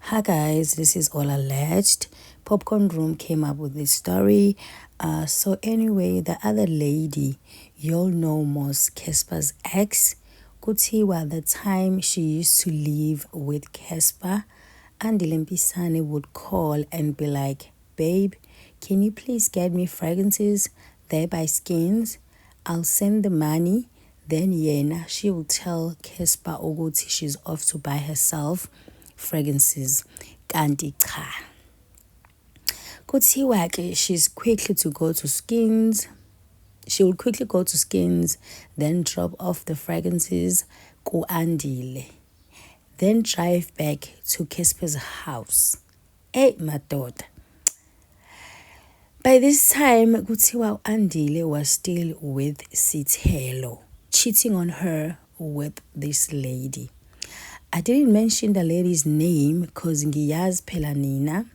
Hi guys, this is all alleged. Popcorn Room came up with this story. So anyway, the other lady, you'll know most Casper's ex. Kuthiwa the time she used to live with Casper, Andile Mpisane would call and be like, "Babe, can you please get me fragrances? They buy skins. I'll send the money." Then Yena, she will tell Casper ukuthi she's off to buy herself fragrances. Kanti cha. Kuthiwa ke she's quickly to go to Skins. She will quickly go to Skins, then drop off the fragrances ku Andile. Then drive back to Casper's house. Hey, madoda. By this time, kuthiwa Andile was still with Sithelo, cheating on her with this lady. I didn't mention the lady's name because ngiyaz phela nina.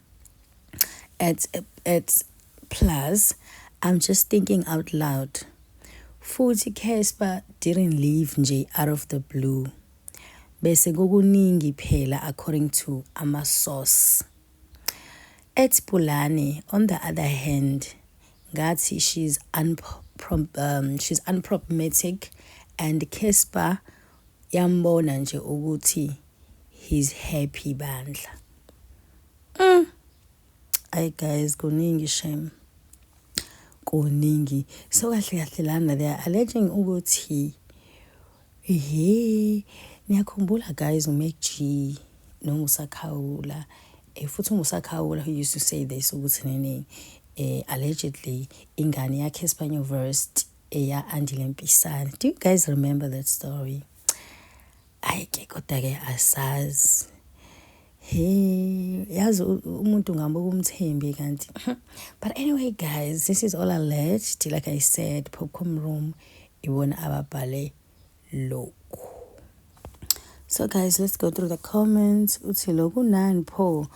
At plus, I'm just thinking out loud. Futhi Casper didn't leave nje out of the blue. Bese kukuningi phela according to ama source. At Pulani, on the other hand, ngathi she's unproblematic, and Casper yambona nje ukuthi he's happy bandla. Ay guys, kuningi shame. Kuningi. So kahle lana they are alleging ukuthi niyakhumbula guys uMacG noMusakhawula. Futhi uMusakhawula who used to say this ukuthi nene allegedly ingane yakhe Espanyol versed eya Andile Mpisane. Do you guys remember that story? Ay ke kodwa ke asazi. Yazi umuntu ngamba kumthembi kanti. But anyway guys, this is all alleged. Like I said, Popcorn Room ibona ababhale lokhu. So guys, let's go through the comments. Uthi lokhu nani pho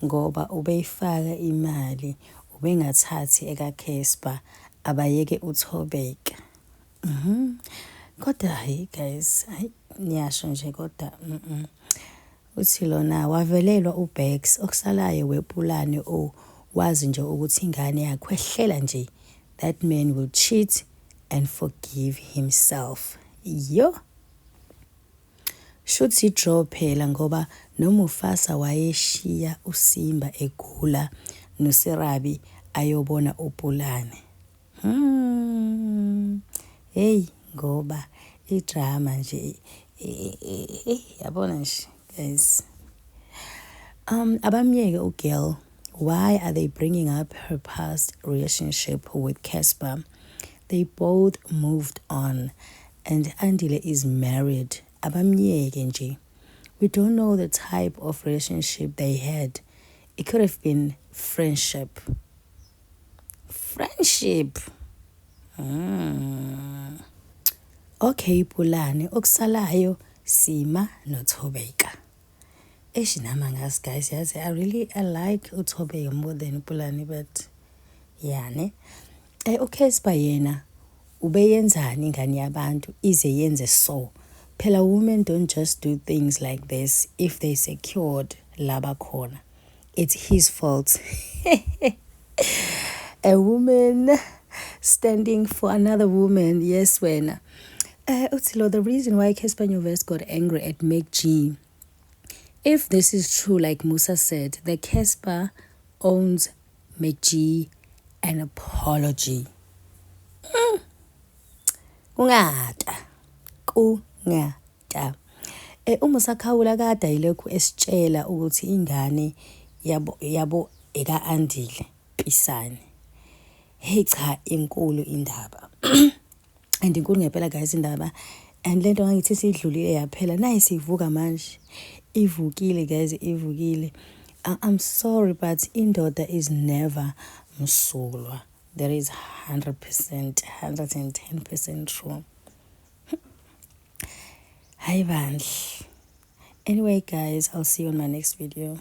ngoba ubeyifaka imali ubengathathi eka Casper abayeke uThobeka. Kodwa hayi guys, hayi niyasho nje kodwa uthi lona wavelelwa uBex okusalayo wePulane wazi nje ukuthi ingane yakhe ehlela nje that man will cheat and forgive himself. Yo. Shuthi draw phela ngoba noMufasa wayeshiya uSimba egula noSerabi ayobona uPulane. Hey ngoba idrama nje yabona nje guys. Abamyeke uGirl, why are they bringing up her past relationship with Casper? They both moved on and Andile is married. Abamyeke nje. We don't know the type of relationship they had. It could have been friendship. Okay, Pulane, okusalayo Sima noThobeka. Eshinama guys, yes, I like uThobeka more than Pulane, but yeah, ne. Okay, Spayena, ubeyenzani ingane yabantu ize yenze so. Phela women don't just do things like this if they secured laba khona. It's his fault. A woman standing for another woman, yes, when Utilo, the reason why Espanyol Versed got angry at MacG, if this is true, like Musa said, the Casper owns MacG an apology. Kungata. uMusakhawula kade yilokhu esitshela ukuthi ingane yabo eka Andile Mpisane. Hey cha inkulu indaba. And inkulu ngempela guys indaba. And lento ngithi sidlulile yaphela nayi sivuka manje. Ivukile guys, ivukile. I'm sorry but indoda is never msulwa. That is 100%, 110% true. Hi bandla. Anyway guys, I'll see you on my next video.